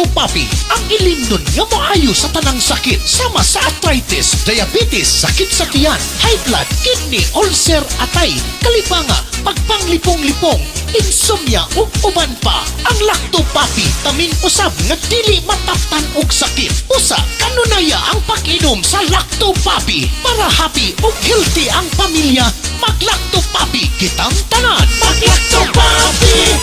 Lacto Papi, ang ilimnon nga maayo sa tanang sakit sama sa arthritis, diabetes, sakit sa tiyan, high blood, kidney, ulcer, atay, kalipanga, pagpanglipong-lipong, insomnia ug uban pa. Ang Lacto Papi tamin usab nga dili mataptan og sakit. Usa kanunaya ang pag-inom sa Lacto Papi para happy ug healthy ang pamilya. Mag-Lacto Papi kitang tanan. Mag-Lacto Papi.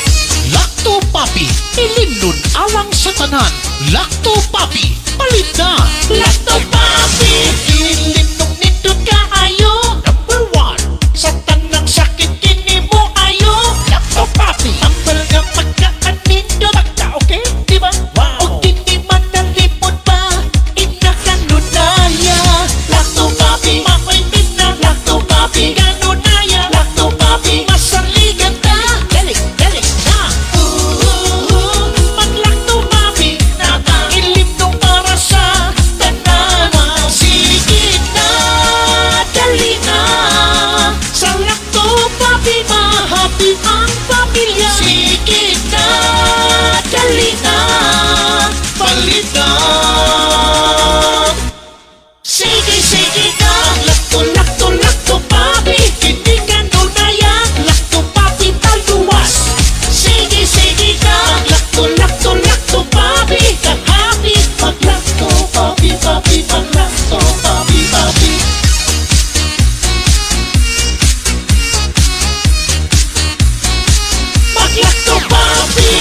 Lacto Papi, ilimnon alang sa tanan. Lacto Papi, palit na. Lacto Papi, ilimnon nindot kaayo. Number 1, sa tanang sakit kini mo ayo. Lacto Papi, tambal nga pagkaan nindot. Pagka okay, diba? Wow. O hindi man nalipod pa, inakanunaya. Lacto Papi, makoy na. Lacto Papi, kanunaya. Lacto Papi, masaligan ta. Dali na. Mag-Lacto Papi, ilimnon para sa tanan. Sige na, dali na. Sa Lacto Papi, ma-happy ang pamilya. Sige na, dali na. Palit na. Sige na. Lacto Papi, hindi ka nunaya. Lacto Papi, taluwas. Sige na. Lacto Papi, ka-happy. Mag-Lacto Papi, mag-Lacto Papi. Mag-Lacto Papi.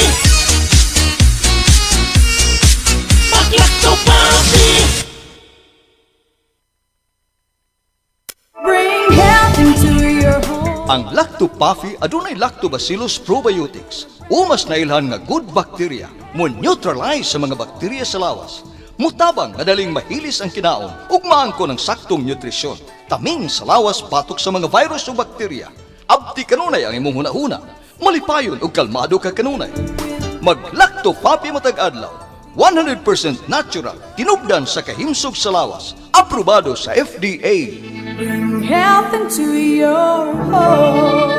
Mag-Lacto Papi. Bring health into your home. Ang Lacto Papi adunay Lactobacillus probiotics o mas nailhan nga good bacteria mo neutralize sa mga bakterya sa lawas. Mutabang madaling mahilis ang kinaon ug maangko ng saktong nutrisyon. Taming sa lawas patok sa mga virus o bakterya. Abti kanunay ang imong hunahuna. Malipayon ug kalmado ka kanunay. Mag Lacto Papi matag adlaw. 100% natural, tinubdan sa kahimsog sa lawas. Aprobado sa FDA. Bring health into your home.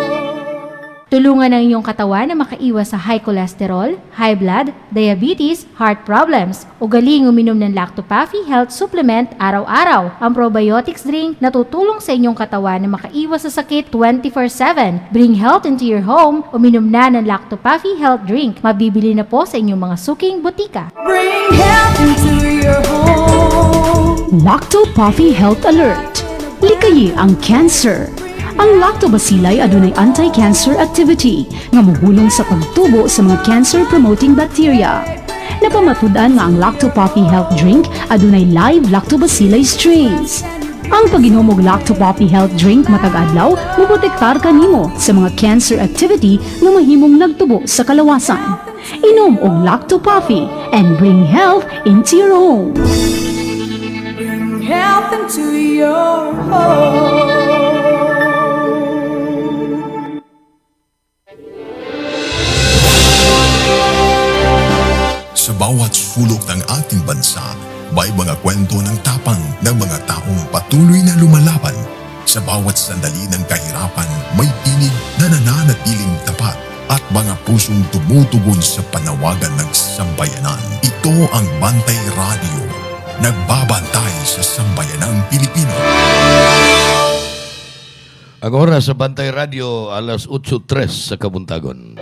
Tulungan ang iyong katawan na makaiwas sa high cholesterol, high blood, diabetes, heart problems. Ugaling uminom ng Lacto Papi Health Supplement araw-araw. Ang probiotics drink na tutulong sa inyong katawan na makaiwas sa sakit 24/7. Bring health into your home. Uminom na ng Lacto Papi Health Drink. Mabibili na po sa inyong mga suking butika. Bring health into your home. Lacto Papi Health Alert. Likayi ang cancer. Ang lactobacilli adunay anti-cancer activity nga mohulong sa pagtubo sa mga cancer-promoting bacteria. Napamatud-an nga ang Lacto Papi Health Drink adunay live lactobacilli strains. Ang pag-inom og Lacto Papi Health Drink matag adlaw moprotektar kanimo sa mga cancer activity nga mahimong nagtubo sa kalawasan. Inom og Lacto Papi and bring health into your home. Bring health into your home. Sa bawat sulok ng ating bansa, may mga kwento ng tapang ng mga taong patuloy na lumalaban. Sa bawat sandali ng kahirapan, may tinig na nananatiling tapat at mga pusong tumutugon sa panawagan ng sambayanan. Ito ang Bantay Radio, nagbabantay sa sambayanang Pilipino. Ang oras sa Bantay Radio, alas 8:03 sa Kabuntagon.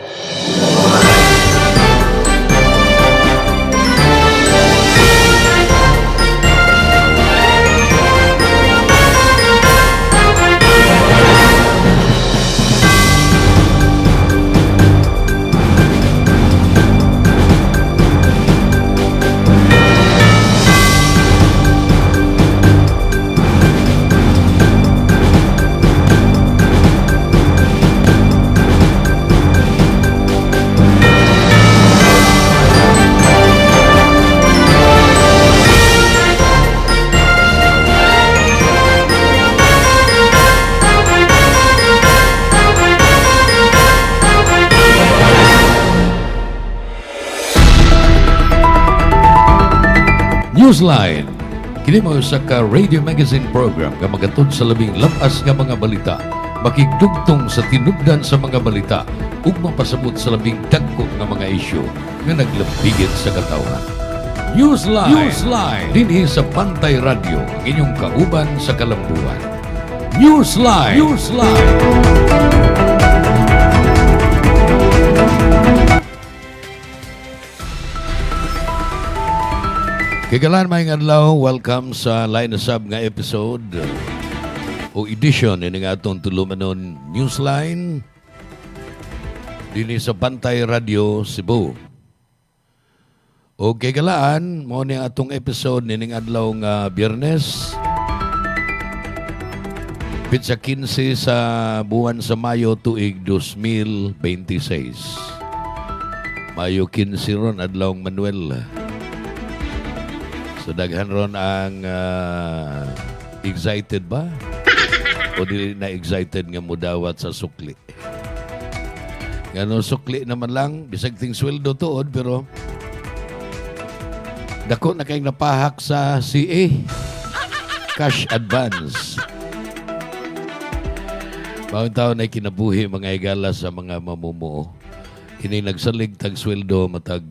Newsline. Kini mo sa ka radio magazine program nga magatod sa labing lapas nga mga balita, makigdugtong sa tinubdan sa mga balita ug mapasabot sa labing dagko nga mga isyu. nga naglambigit sa katawan. Newsline. Dinhi sa Bantay Radio, ang inyong kauban sa kalambuan. Newsline. Kagalan may adlaw, welcome sa Line Sub nga episode o edition ini nga atong tulumanon Newsline dinhi sa Bantay Radio Cebu. O kagalaan mo ni atong episode nining adlaw nga Biyernes pitsa 15 sa buwan sa Mayo tuig 2026. Mayo 15 ron adlaw Manuel. So daghan ron ang excited ba? O dili na excited nga mudawat sa sukli? Ngano sukli naman lang, bisag ting sweldo tuod, pero dako na kayong napahak sa CA. Cash advance. Bawang taon ay kinabuhi mga igala sa mga mamumuo. Ini nagsalig tag sweldo matag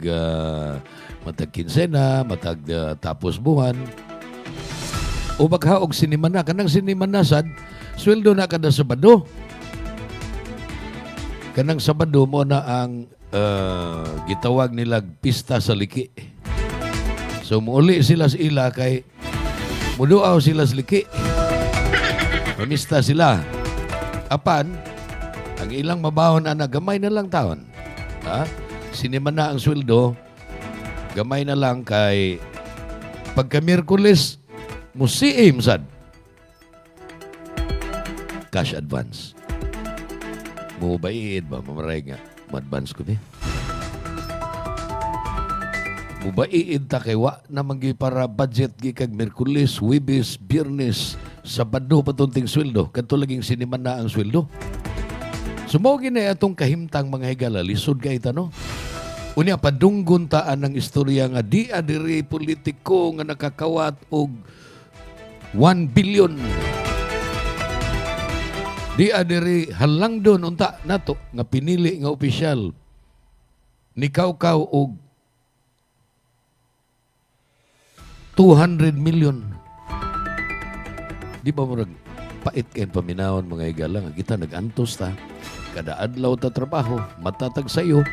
kinsena, matag tapos buwan. O maghaog sinimana. Kanang sinimana sad, sweldo na kada Sabado. Kanang Sabado mo na ang gitawag nila pista sa liki. So muuli sila sa ila kay muduaw sila sa liki. Mamista sila. Apan, ang ilang mabahon na gamay na lang taon. Ha? Sinimana ang sweldo, gamay na lang kay pagka Miyerkules, musiim sad. Cash advance. Mubaiid ba? Mamaray nga. Ma-advance ko ba? Mubaiid ta kay wa na manggi para budget gi kag Miyerkules, Huwebes, Biyernes, Sabado patunting sweldo. Kadto laging siniman na ang sweldo. Sumawag na atong kahimtang mga higala. Lisod ka no? Unya padunggon taan ng istorya nga di adiri politiko nga nakakawat og 1 billion. Di adiri halang doon unta nato nga pinili nga opisyal ni Kaukaw og 200 million. Di ba murag pait kayo paminawon mga igala nga kita nag-antos ta. Kada adlaw ta trabaho, matatag sayo.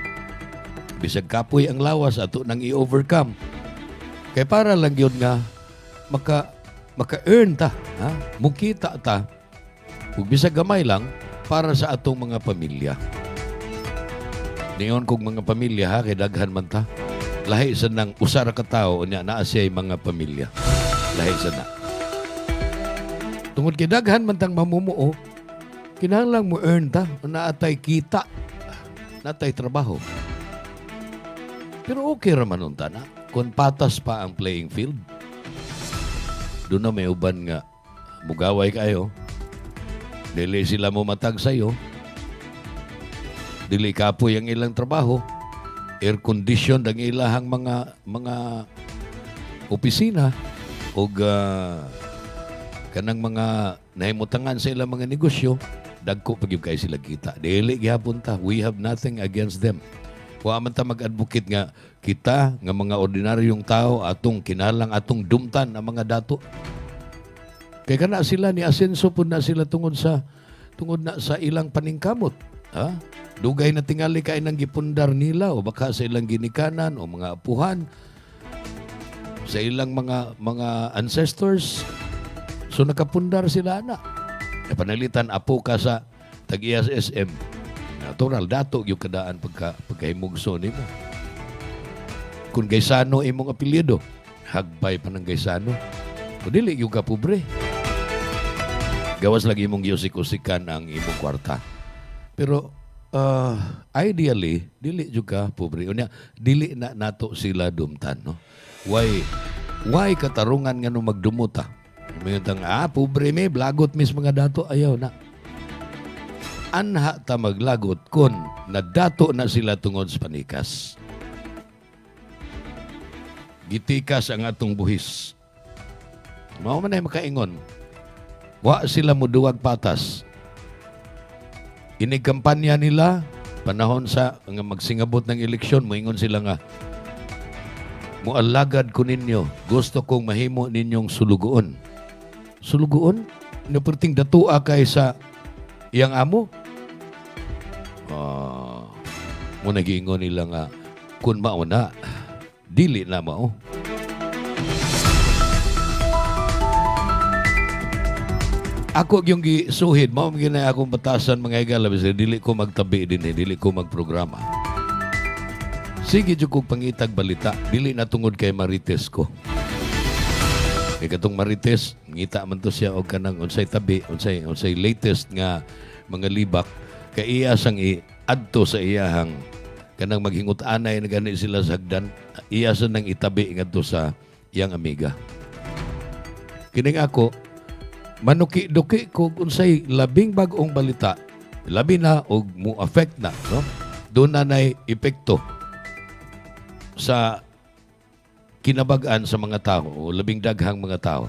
Bisag kapoy ang lawas ato nang i-overcome. Kay para lang yun nga maka-earn ta, ha? Mukita ta. Ug bisag gamay lang para sa atong mga pamilya. Niyon kog mga pamilya ha kay daghan man ta. Lahi sa nang usar ka tao unya naa siya mga pamilya. Lahi sa na. Tungod kay daghan man tang mamumuo, kinahanglan mo earn ta, naatay kita, naatay trabaho. Pero okay raman unta na kung patas pa ang playing field. Doon na may uban nga mugaway kayo. Dili sila mo matag sa'yo. Dili kapoy ang ilang trabaho. Air condition ang ilahang mga opisina o kanang mga nahimutangan sa ilang mga negosyo, dagko pagyud kay sila kita. Dili gyapon ta. We have nothing against them. Wa man ta mag-advocate nga kita nga mga ordinaryong tao atong kinalang atong dumtan ang mga dato. Kay kana sila ni asenso pud na sila tungod na sa ilang paningkamot. Ha? Dugay na tingali kay nang gipundar nila o baka sa ilang ginikanan o mga apuhan sa ilang mga ancestors. So nakapundar sila na. E panalitan apo ka sa tag-ISSM. Natural dato yung kadaan pagkahimugso nimo. Kung gaysano imong apelyido, hagbay pa ng gaysano. O dili yung ka pobre. Gawas lagi imong giusik-usikan ang imong kwarta. Pero ideally, dili juga pobre. Unya, dili na nato sila dumtan, no? Why katarungan nga no magdumuta? Mayroon pobre may blagot mis mga dato ayaw na. Anha ta maglagot kun nadato na sila tungod sa panikas. Gitikas ang atong buhis. Mao man ay makaingon. Wa sila muduwag patas. Ini kampanya nila panahon sa nga magsingabot ng eleksyon, moingon sila nga, mualagad ko ninyo, gusto kong mahimo ninyong sulugoon. Sulugoon? Naperting datua kay sa iyang amo? Mo nagiingon nila nga, kun mauna, dili na mao. Ako yung gisuhid, mao gina akong batasan mga igala, bisag dili ko magtabi din dili ko magprograma. Sige jud kog pangitag balita, dili na tungod kay Marites ko. Kay katong Marites, ngita man to siya og kanang unsay tabi, unsay latest nga mga libak kay iya sang iadto sa iyahang kanang maghingut-anay na gani sila sa hagdan, iya sa nang itabi ngadto sa iyang amiga. Kining ako manuki-duki ko unsay labing bag-ong balita, labi na og mo affect na, no? Doon na nay epekto sa kinabag-an sa mga tao o labing daghang mga tao.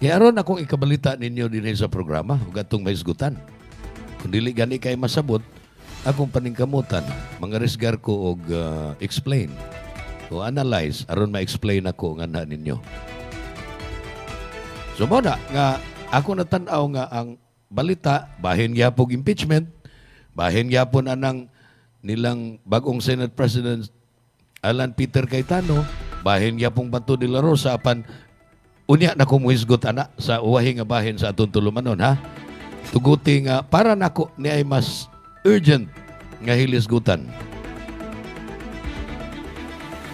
Kaya aron akong ikabalita ninyo din sa programa ug atong mahisgutan. Kung dili gani kay masabot, akong paningkamutan, mga resgar ko og explain o analyze aron ma-explain ako nga na ninyo. So mo na, nga ako natanaw nga ang balita, bahin gyapon impeachment, bahin gyapon anang nilang bagong Senate President Alan Peter Cayetano, bahin gyapon Bato de la Rosa, apan unya na kumuhisgot ana sa uwahi nga bahin sa atong tulumanon, ha? Tuguti nga para nako ni ay mas urgent nga hilisgutan.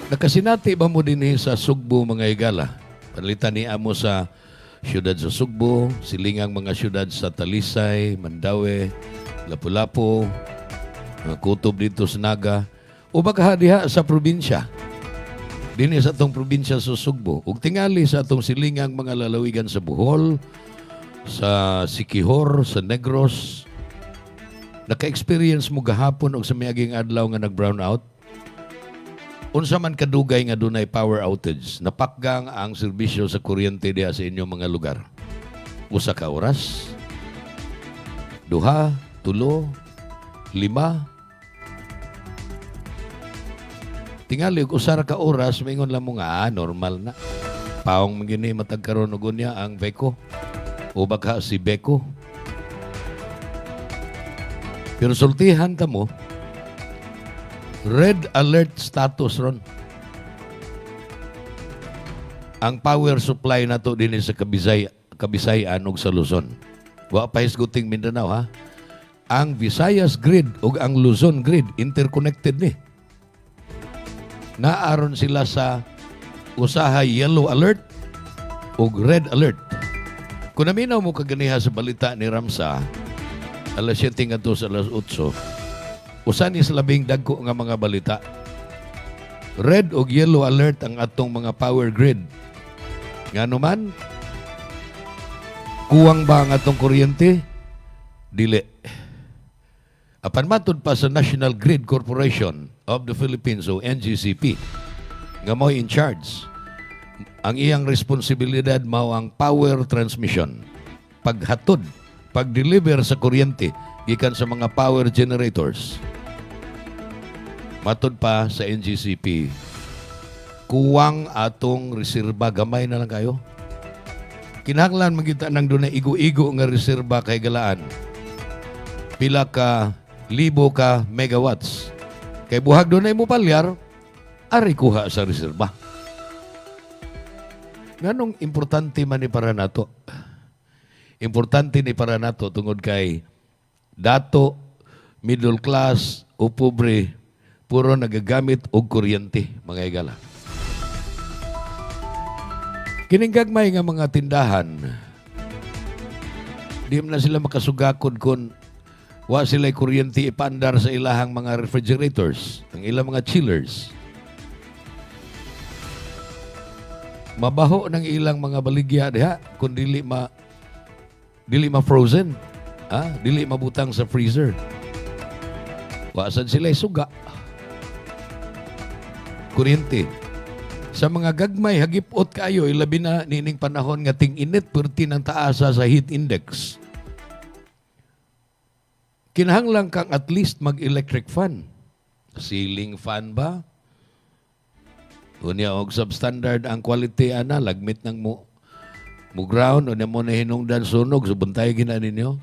Nakasinati ba mo din sa Sugbo mga igala? Palitan ni amo sa siyudad sa Sugbo, silingang mga siyudad sa Talisay, Mandaue, Lapu-Lapu, mga kutob dito sa Naga, o baka diha sa probinsya. Dini sa atong probinsya sa Sugbo. Ug tingali sa atong silingang mga lalawigan sa Bohol, sa Siquijor, sa Negros. Naka-experience mo gahapon og sa miaging adlaw nga nag-brown out? Unsa man kadugay nga dunay power outage, napakgang ang serbisyo sa kuryente diha sa inyong mga lugar. Usa ka oras, 2, 3, 5. Tingali og usa ka oras, maingon lang mo nga normal na. Paong magini matag karon og unya ang Beko o baka si Beko. Pero sultihan ta mo, red alert status ron. Ang power supply nato dinhi sa Kabisayan ug sa Luzon. Wa pa hisguting Mindanao, ha. Ang Visayas grid ug ang Luzon grid interconnected ni. Naaron sila sa usahay yellow alert ug red alert. Kung naminaw mo kaganiha sa balita ni Ramsa, alas 7 ngadto sa alas 8, usa ni sa labing dagko nga mga balita. Red o yellow alert ang atong mga power grid. Ngano man, kuwang ba ang atong kuryente? Dili. Apan matud pa sa National Grid Corporation of the Philippines o NGCP, nga mo in charge. Ang iyang responsibilidad mao ang power transmission. Paghatod, pag-deliver sa kuryente gikan sa mga power generators. Matod pa sa NGCP, kuwang atong reserba, gamay na lang kayo. Kinahanglan magita nang doon na igo-igo nga reserba kay galaan. Pila ka libo ka megawatts. Kay buhag doon na mo palyar, ari kuha sa reserba. Nganong importante man ni para nato? Importante ni para nato tungod kay dato, middle class o pobre, puro nagagamit og kuryente, mga igala. Kining gagmay nga mga tindahan, di na sila makasugakod kung wa sila'y kuryente ipandar sa ilahang mga refrigerators, ang ilang mga chillers. Mabaho ng ilang mga baligya diha kung dili ma-frozen, dili mabutang sa freezer. Wasan sila'y suga. Kuryente. Sa mga gagmay, hagipot kayo, ilabi na nining panahon nga ting-init, perti ng taasa sa heat index. kinahanglan kang at least mag-electric fan. Ceiling fan ba? Unya og substandard ang quality ana, lagmit ng mo ground, unya mo na hinungdan sunog, subuntay gina ninyo.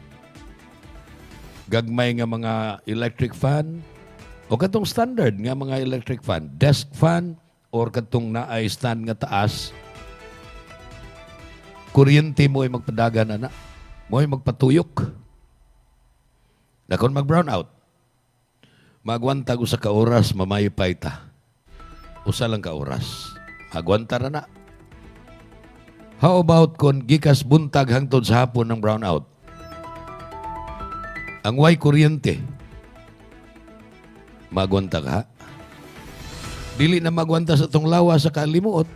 Gagmay nga mga electric fan, o katong standard nga mga electric fan, desk fan, or katong naay stand nga taas, kuryente mo ay magpadagan ana, mo ay magpatuyok. Na kung mag-brown out, magwantag usa ka oras, mamayipay ta. Usa lang ka oras. Magwanta na na. How about kung gikas buntag hangtod sa hapon ng brownout? Ang way kuryente. Magwanta ka? Dili na magwanta sa tong lawa sa kalimuot.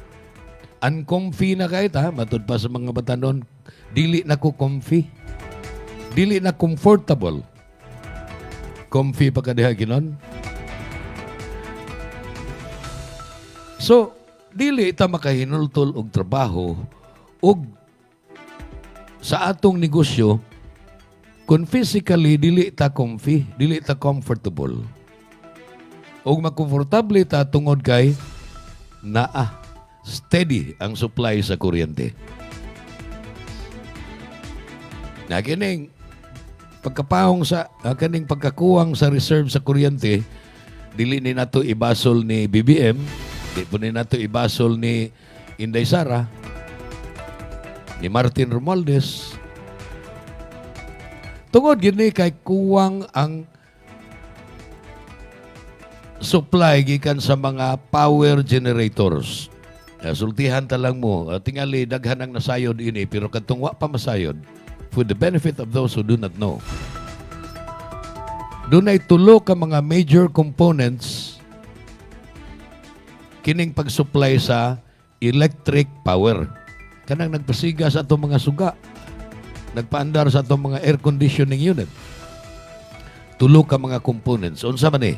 Uncomfy na kahit ha. Matud pa sa mga batanon. Dili na ko comfy. Dili na comfortable. Comfy pa ka diha ginon? So, dili ta makahinultol og trabaho og sa atong negosyo kung physically dili ta comfy, dili ta comfortable. Og makomportable ta tungod kay naa steady ang supply sa kuryente. Na kining pagkapahong sa kaning pagkakuwang sa reserve sa kuryente, dili ni nato ibasol ni BBM, di po ni nato ibasol ni Inday Sara, ni Martin Romualdez. Tungod gini kay kuwang ang supply gikan sa mga power generators. Sultihan ta lang mo, tingali daghan ang nasayod ini, pero katong wa pa masayod, for the benefit of those who do not know, doon ay tulo ka mga major components kining pag-supply sa electric power. Kanang nagpasiga sa atong mga suga, nagpaandar sa atong mga air conditioning unit. Tulo ka mga components. Unsa man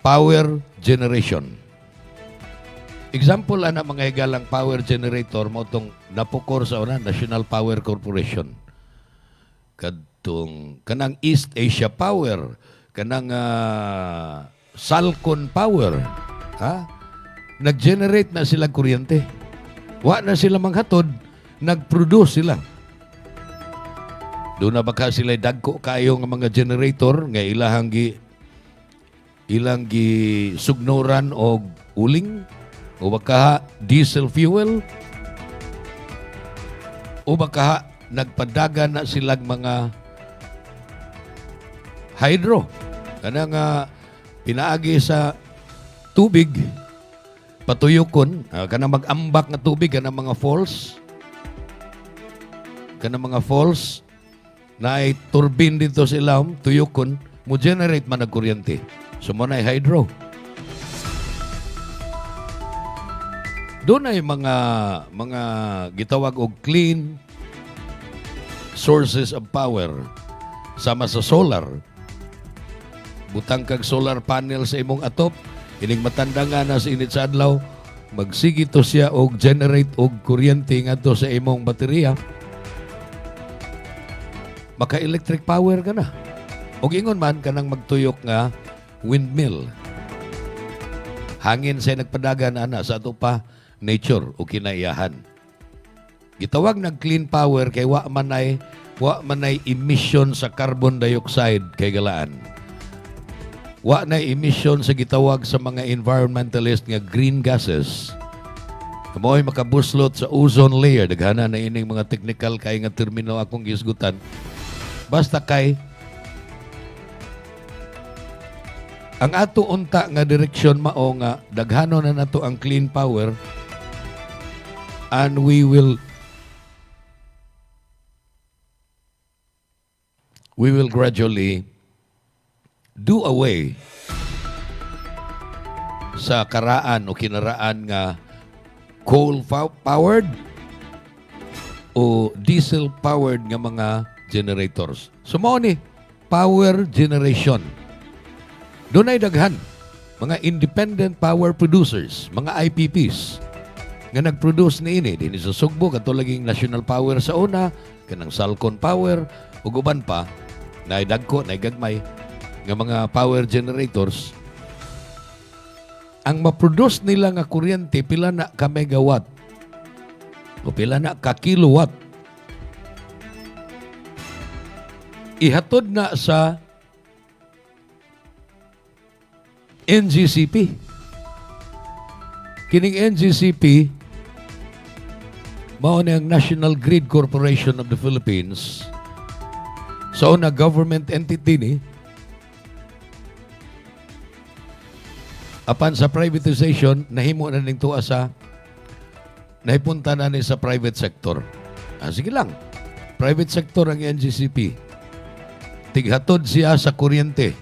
power generation. Example ana mga higalang power generator mo tong napukor sa una National Power Corporation. Kadtong kanang East Asia Power, kanang Salcon Power, ha? Nag-generate na sila kuryente. Wa na sila manghatod, nag-produce sila. Doon na baka sila dagko kayo ng mga generator nga ilang gi sugnoran og uling o baka diesel fuel o baka nagpadagan na silang mga hydro. Kanang pinaagi sa tubig, patuyokon, kanang mag-ambak na tubig, kanang mga falls. Kanang mga falls, na ay turbine dito sa ilawom, tuyokon, mo generate man ang kuryente. So mo na ay hydro. Doon ay mga gitawag og clean sources of power sama sa solar. Butang kag solar panel sa imong atop, ining matanda nga na sa init sa adlaw, magsigi to siya og generate og kuryente ngadto sa imong baterya. Maka-electric power ka na. Og ingon man kanang magtuyok nga windmill. Hangin sa nagpadagan ana sa ato pa nature o kinaiyahan. Gitawag ng clean power kay wa man ay emission sa carbon dioxide kay galaan. Wa na emission sa gitawag sa mga environmentalist nga green gases. Kamoy makabuslot sa ozone layer. Daghana na ining mga technical kay nga termino akong gisgutan. Basta kay ang ato unta nga direksyon mao nga daghano na nato ang clean power and we will gradually do away sa karaan o kinaraan nga coal-powered o diesel-powered nga mga generators. So mao ni power generation. Doon ay daghan mga independent power producers, mga IPPs nga nag-produce niini dinhi sa Sugbo, kato laging National Power sa una, kanang Salcon Power ug uban pa. naidagko, naigagmay, nga mga power generators, ang maproduce nila nga kuryente, pila na ka megawatt o pila na ka kilowatt, ihatod na sa NGCP. Kining NGCP, mao ni ang National Grid Corporation of the Philippines, so na government entity ni, apan sa privatization, nahimo na ning tuwa sa, nahipunta na ni sa private sector. Sige lang, private sector ang NGCP. Tighatod siya sa kuryente.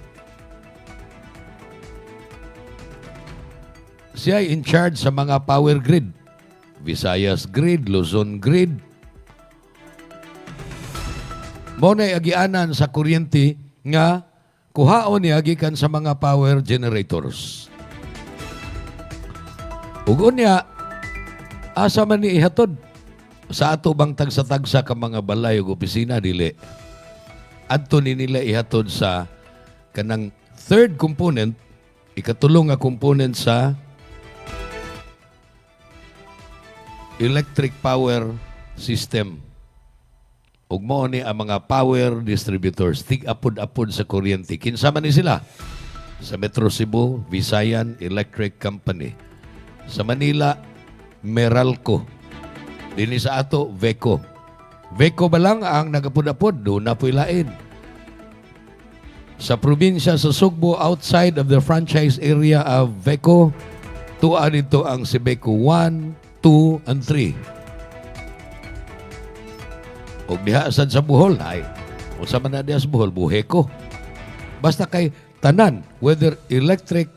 Siya ay in charge sa mga power grid. Visayas Grid, Luzon Grid. Mao na'y agianan sa kuryente nga kuhaon niya gikan sa mga power generators. Ug unya, asa man ni ihatod? Sa ato bang tagsa-tagsa ka mga balay ug opisina, dili. Adto ni nila ihatod sa kanang third component, ikatulong nga component sa electric power system. Ug mao ni ang mga power distributors, tig-apod-apod sa kuryente. Kinsa man ni sila? Sa Metro Cebu, Visayan Electric Company. Sa Manila, Meralco. Dini sa ato, Veco. Veco ba lang ang nagapod-apod? Doon na po'y lain. Sa probinsya sa Sugbo, outside of the franchise area of Veco, tuwa dito ang si Veco 1, 2, and 3. O diha sad sa Bohol, ay, o sa man na diha sa Bohol, Buheko. Basta kay tanan, whether electric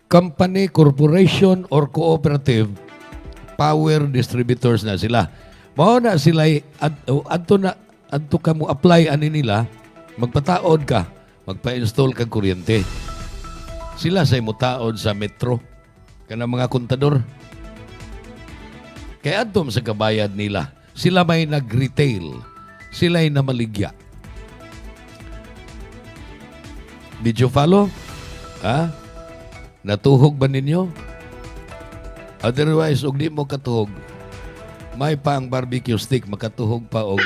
company, corporation, or cooperative, power distributors na sila. Mao na sila, adto ka mo apply ani nila, magpataod ka, magpa-install kang kuryente. Sila say mutaod sa metro, kanang mga kontador. Kaya adtom sa kabayad nila, sila may nag-retail, sila ay namaligya. Did you follow? Ha? Natuhog ba ninyo? Otherwise, og di mo katuhog, may pa ang barbecue stick, makatuhog pa og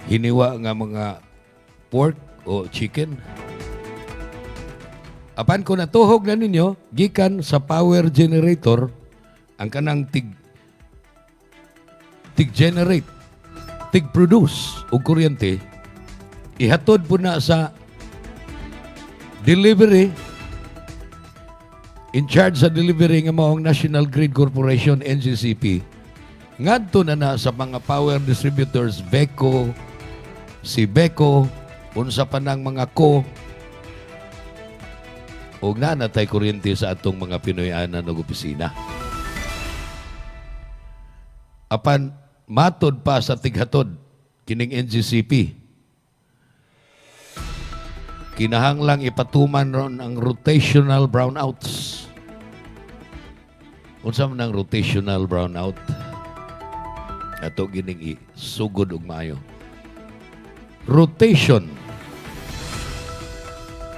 hiniwa nga mga pork o chicken. Apan ko natuhog na ninyo, gikan sa power generator, ang kanang tig-generate, tig-produce o kuryente, ihatod po na sa delivery, in charge sa delivery nga maong National Grid Corporation, NGCP, ngadto na sa mga power distributors, Veco, si Veco, unsa pa ng mga ko, o nanatay kuryente sa atong mga Pinoy-anan o opisina. Apan, matod pa sa tighatod, kining NGCP, kinahanglang ipatuman ron ang rotational brownouts. Unsa man ang rotational brownout? Ato gining isugod og maayo. Rotation,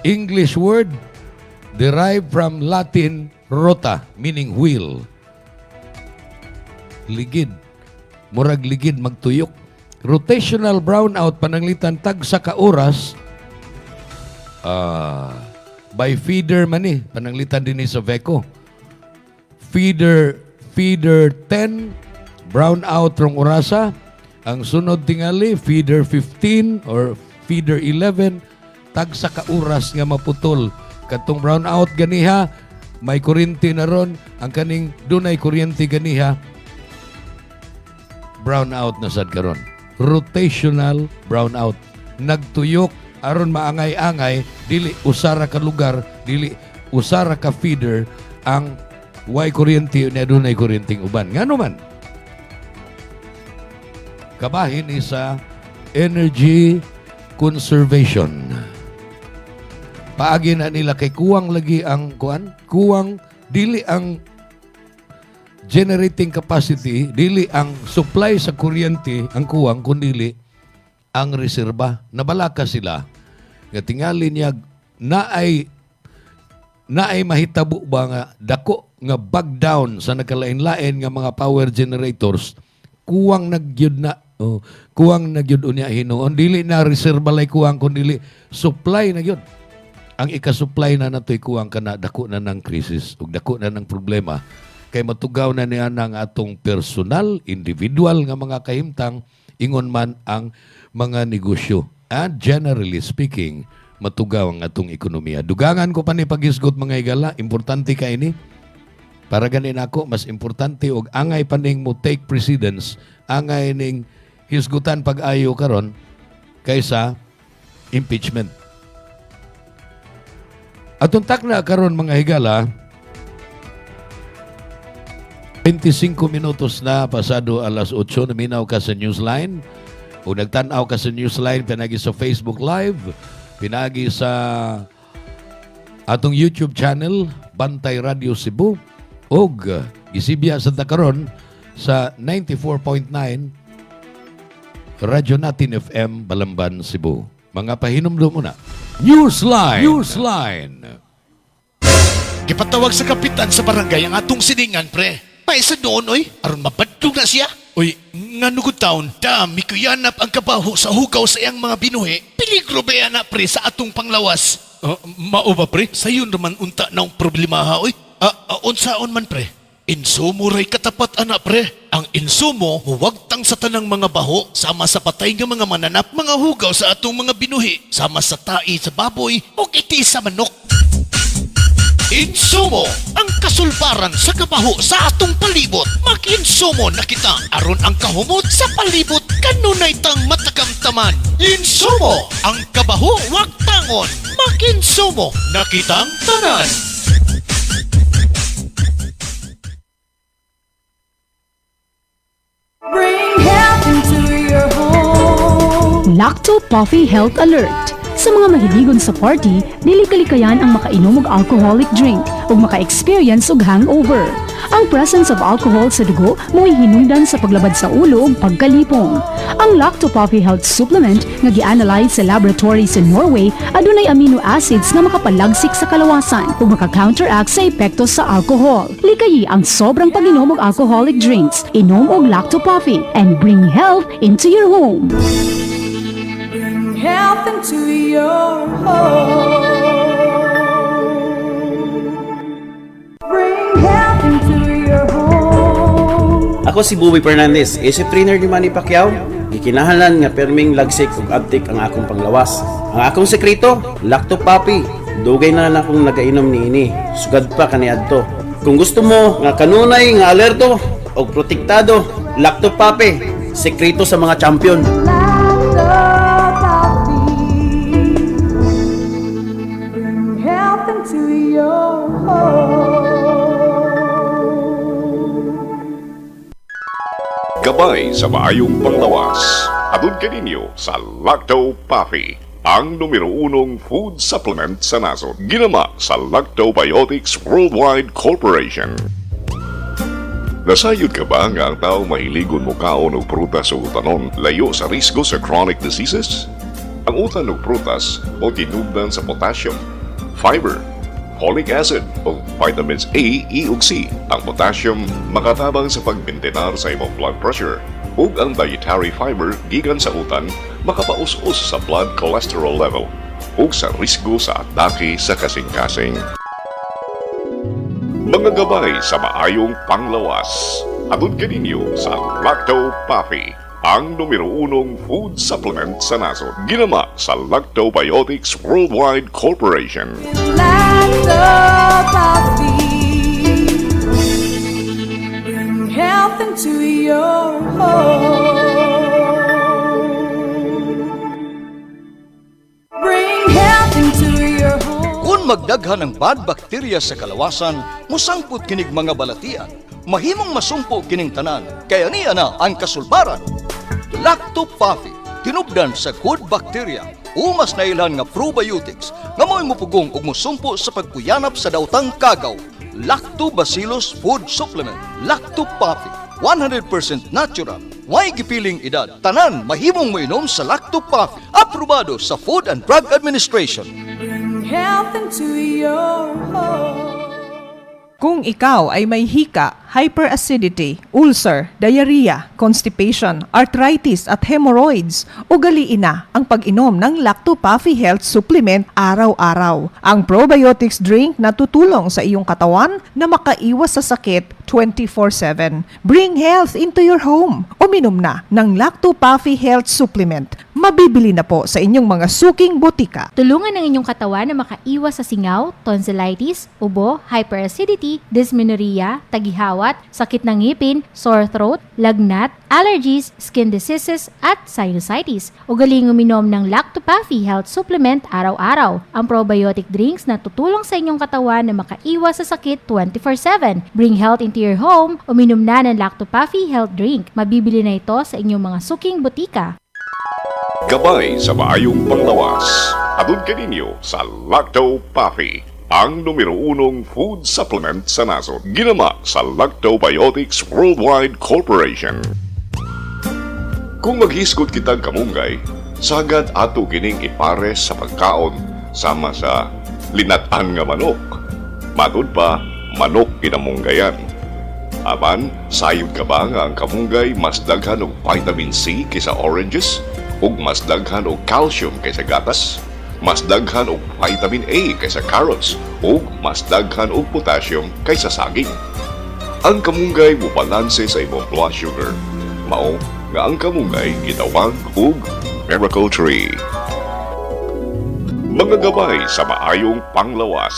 English word derived from Latin rota, meaning wheel. Ligid. Murag ligid magtuyok. Rotational brownout, pananglitan tag sa ka-oras, by feeder man eh, pananglitan din sa Veco. Feeder 10, brownout rong orasa. Ang sunod tingali, feeder 15 or feeder 11, tag sa ka-oras nga maputol. Katong brownout ganiha, may kuryente na ron. Ang kaning dunay kuryente ganiha, brownout na sad karon. Rotational brownout. Nagtuyok aron maangay-angay, dili usara ka lugar, dili usara ka feeder ang way kuryente na dunay kuryenteng uban. Ngano man? Kabahin isa energy conservation. Paagi na nila kay kuwang lagi ang kuwang dili ang generating capacity, dili ang supply sa kuryente ang kuwang, kundi ang reserba. Nabalaka sila nga tingali niya naay mahitabo ba nga dako nga bag down sa nakalain-lain nga mga power generators kuwang nagyud na kuwang nagyud unya hinuon dili na reserba lay kuwang kundi supply na gyud ang ika-supply na natoy kuwang kana dako na ng krisis ug dako na ng problema kay matugaw na niya ng atong personal individual nga mga kahimtang ingon man ang mga negosyo and generally speaking matugaw ang atong ekonomiya. Dugangan ko pa ni pag-isgot mga igala, importante ka ini. Para ganin ako, mas importante og angay pa ning mo take precedence, angay ning hisgutan pag-ayo karon kaysa impeachment. Atong takna karon mga higala, 25 minutos na pasado alas 8, naminaw ka sa Newsline o nagtanaw ka sa Newsline pinagi sa Facebook Live, pinagi sa atong YouTube channel Bantay Radio Cebu og isibya sa takaron sa 94.9 Radyo Natin FM Balamban, Cebu. Mga pahinumdum muna. Newsline. Gipatawag sa kapitan sa barangay ang atong siningan, pre. Paisa doon, oy. Aron mabadtog na siya. Oy, nga nugod taon, dami ko yanap ang kabaho sa hugaw sa iyang mga binuhi. Peligro ba yan na, pre, sa atong panglawas? Mao ba, pre? Sayon naman unta na ang problema, ha, oy. Unsaon man, pre? Insumo ray katapat, ana, pre. Ang insumo, huwagtang sa tanang mga baho, sama sa patay nga mga mananap, mga hugaw sa atong mga binuhi, sama sa tai sa baboy, o iti sa manok. Insumo, ang kasulbaran sa kabaho sa atong palibot. Mag-insumo na kita aron ang kahumot sa palibot kanunay tang matakamtaman. Insumo, ang kabaho wag tangon. Mag-insumo na kitang tanan. Bring health into your home. Lacto Puffy Health Alert. Sa mga mahiligon sa party, dili kalikayan ang makainom og alcoholic drink ug maka-experience og hangover. Ang presence of alcohol sa dugo mo'y hinungdan sa paglabad sa ulo ug pagkalipong. Ang Lacto Puffy Health Supplement nga gi-analyze sa laboratory sa Norway adunay amino acids nga makapalagsik sa kalawasan ug maka-counteract sa epekto sa alcohol. Likayi ang sobrang pag-inom og alcoholic drinks. Inom og Lacto Puffy and bring health into your home. Bring health into your home. Bring health into your home. Ako si Bobby Fernandez, isip trainer ni Manny Pacquiao. Gikinahalan nga perming lagsik ug abtik ang akong panglawas. Ang akong sekreto, Lacto Puffy. Dugay na lang akong nagainom niini. Sugad pa kaniadto. Kung gusto mo nga kanunay nga alerto og protektado, Lacto Puffy, sekreto sa mga champion. Bring health into your home. Gabay sa maayong panglawas. Atun kaninyo sa Lacto Puffy, ang numero 1 food supplement sa nasod. Ginama sa Lactobiotics Worldwide Corporation. Nasayod ka ba nga ang tao mahiligon mo kaon o prutas o utanon layo sa risgo sa chronic diseases? Ang utan o prutas o tinubdan sa potassium, fiber, folic acid o vitamins A, E ug C. Ang potassium makatabang sa pagmintenar sa imong blood pressure ug ang dietary fiber gikan sa utan makapaus-us sa blood cholesterol level ug sa risgo sa atake sa kasing-kasing. Mga gabay sa maayong panglawas. Atun kaninyo sa Lacto Puffy, ang numero 1 food supplement sa nasod. Ginama sa Lactobiotics Worldwide Corporation. Lacto Puffy. Bring health into your home. Bring health into your home. Kung magdaghan ng bad bacteria sa kalawasan, musangput kinig mga balatian. Mahimong masumpo kining tanan, kaya niya na ang kasulbaran. Lacto Puffy, tinubdan sa good bacteria, umas na ilan nga probiotics, nga mo'y mupugong ug musumpo sa pagkuyanap sa dautang kagaw. Lactobacillus Food Supplement, Lacto Puffy, 100% natural, way gipiling edad. Tanan mahimong moinom sa Lacto Puffy. Aprobado sa Food and Drug Administration. Bring health into your home. Kung ikaw ay may hika, hyperacidity, ulcer, diarrhea, constipation, arthritis at hemorrhoids, ugaliin na ang pag-inom ng Lacto Puffy Health Supplement araw-araw. Ang probiotics drink na tutulong sa iyong katawan na makaiwas sa sakit 24/7. Bring health into your home. Uminom na ng Lacto Puffy Health Supplement. Mabibili na po sa inyong mga suking botika. Tulungan ng inyong katawan na makaiwas sa singaw, tonsillitis, ubo, hyperacidity, dysmenorrhea, tagihawat, sakit ng ngipin, sore throat, lagnat, allergies, skin diseases, at sinusitis. Ugaling uminom ng Lacto Puffy Health Supplement araw-araw. Ang probiotic drinks na tutulong sa inyong katawan na makaiwas sa sakit 24/7. Bring health into your home. Uminom na ng Lacto Puffy Health Drink. Mabibili na ito sa inyong mga suking botika. Gabay sa maayong panglawas. Atod kaninyo sa Lacto Puffy, ang numero 1 food supplement sa nasod. Ginama sa Lactobiotics Worldwide Corporation. Kung maghisgot kitang kamunggay, sagad ato kining ipares sa pagkaon sama sa linatan nga manok. Matod pa, manok kinamunggayan. Aban, sayod ka ba nga ang kamunggay mas daghan og vitamin C kaysa oranges? Ug mas daghan og calcium kaysa gatas? Mas daghan og vitamin A kaysa carrots? Ug mas daghan og potassium kaysa saging? Ang kamunggay mubalanse sa imong blood sugar. Mao nga ang kamunggay gitawag og Miracle Tree. Mga gabay sa maayong panglawas.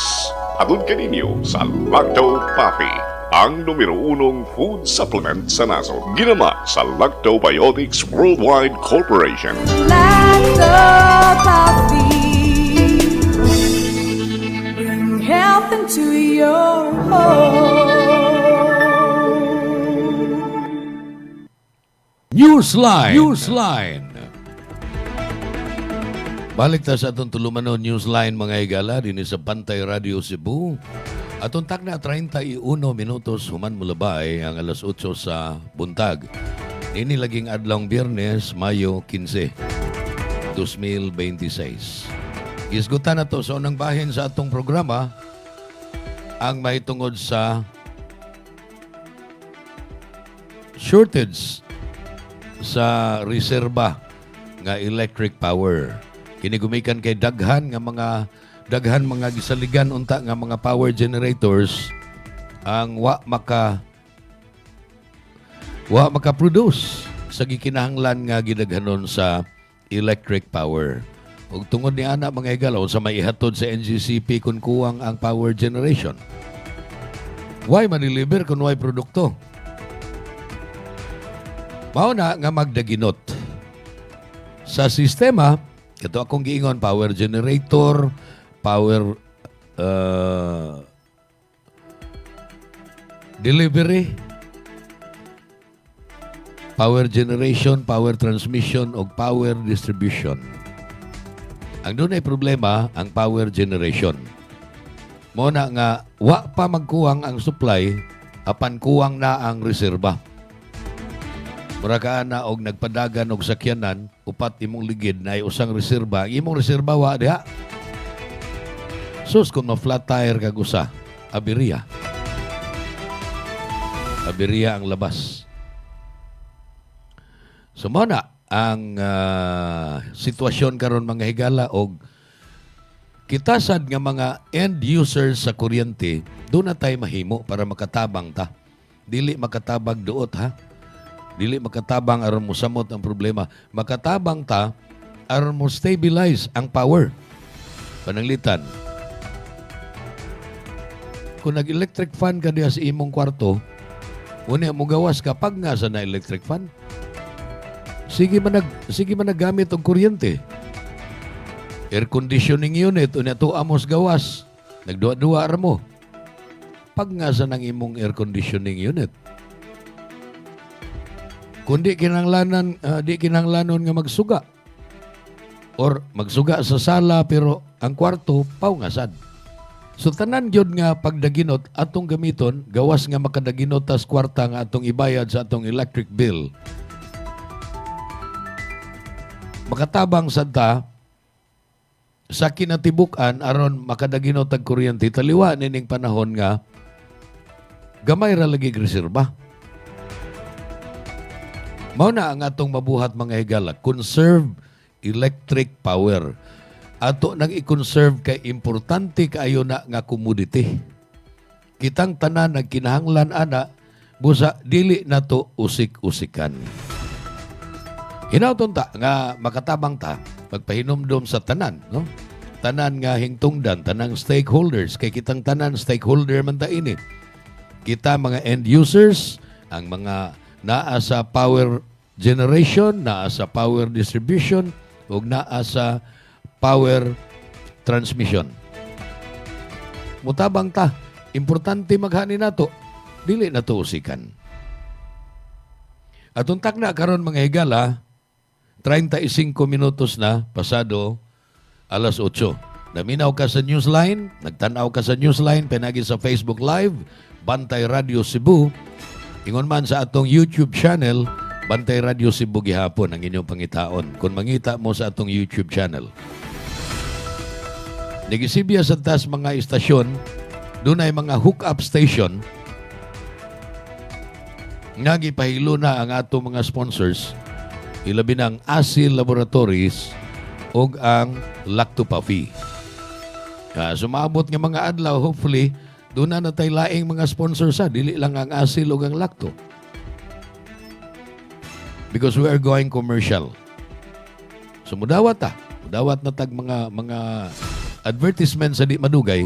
Atod kaninyo sa Lacto Puffy, ang numero 1 food supplement sa nasod. Ginama sa Lactobiotics Worldwide Corporation. Lacto Puffy. Bring health into your home. Newsline. Balik ta sa atong tulumanon Newsline mga higala din sa Bantay Radio Cebu. Atong takna 31 minutos human mulabay ang alas 8 sa buntag. Ini laging adlong Biyernes, Mayo 15, 2026. Isgutan na to sa unang bahin sa atong programa ang mahitungod sa shortage sa reserba nga electric power. Kinigumikan kay daghan mga gisaligan unta nga mga power generators ang wa maka-produce sa gikinahanglan nga gidaghanon sa electric power. Ug tungod ni ana mga igalaw sa may ihatod sa NGCP kun kuwang ang power generation. Why maniliber kun way produkto? Mao na nga magdaginot sa sistema. Ito akong giingon, power generator, power delivery, power generation, power transmission, o power distribution. Ang doon ay problema, ang power generation. Muna nga, wa pa magkuwang ang supply, apan kuwang na ang reserba. Murakaan na og nagpadagan og sakyanan, upat imong ligid na usang reserba. Imong reserba wa diha. Sus kung ma-flat tire kag usa, abiriya. Abiriya ang labas. So muna ang sitwasyon karon mga higala og kita sad nga mga end users sa kuryente, doon na tayo mahimo para makatabang ta. Dili makatabag duot ha. Dili makatabang aron mo samot ang problema. Makatabang ta aron mo stabilize ang power. Pananglitan. Kung nag-electric fan ka diha sa imong kwarto, unya mo gawas kapag nga sa na electric fan. Sige man naggamit og kuryente. Air conditioning unit unya to amos gawas. Nagduwa-duwa ra mo. Pag nga sa nang imong air conditioning unit. Kung di kinanglanon nga magsuga. Or magsuga sa sala pero ang kwarto paungasad. So tanan gyud nga pagdaginot atong gamiton gawas nga makadaginot tas kwarta nga atong ibayad sa atong electric bill. makatabang sad ta sa kinatibuk-an aron makadagino tag kuryente taliwa nining panahon nga gamay ra lagi reserba. Mao na ang atong mabuhat mga higala, conserve electric power. Ato nang i-conserve kay importante kaayo na nga commodity. Kitang tanan nagkinahanglan ana busa dili nato usik-usikan. Hinauton ta nga makatabang ta magpahinumdom sa tanan, no? Tanan nga hingtungdan, tanang stakeholders kay kitang tanan stakeholder man ta ini. Kita mga end users, ang mga naa sa power generation, naa sa power distribution, ug naa sa power transmission. Mutabang ta, importante maghani nato, dili nato usikan. Atong takna karon mga higala, 35 minutos na pasado alas 8. Naminaw ka sa Newsline, nagtanaw ka sa Newsline, pinagi sa Facebook Live, Bantay Radio Cebu. Ingon man sa atong YouTube channel, Bantay Radio Cebu gihapon ang inyong pangitaon. Kung mangita mo sa atong YouTube channel. Nagisibya sa tas mga istasyon, doon ay mga hook-up station nga gipahilo na ang atong mga sponsors, ilabi ng ASIL Laboratories o ang Lactopafi. Sumabot nga mga adlaw, hopefully, doon na natay laing mga sponsors sa, dili lang ang ASIL o ang Lacto. Because we are going commercial. So mudawat ta. Mudawat na tag mga advertisement sa di madugay.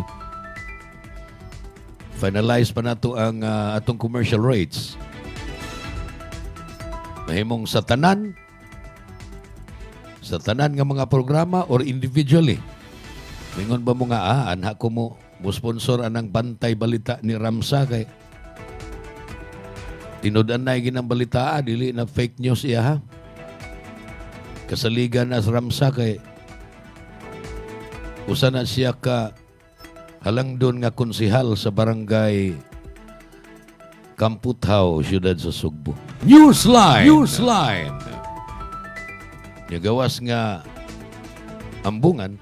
Finalize pa nato ang atong commercial rates. Mahimong sa tanan nga mga programa or individually. Mingon ba mo nga, anha ko mo sponsor anang Bantay Balita ni Ramsa kay tinudan na ginang balita, dili na fake news iya ha. Kasaligan na Ramsa kay usa na siya ka halang doon nga konsihal sa barangay Kamputhaw, siyudad sa Sugbo. Newsline! Newsline! Gawas nga ambungan,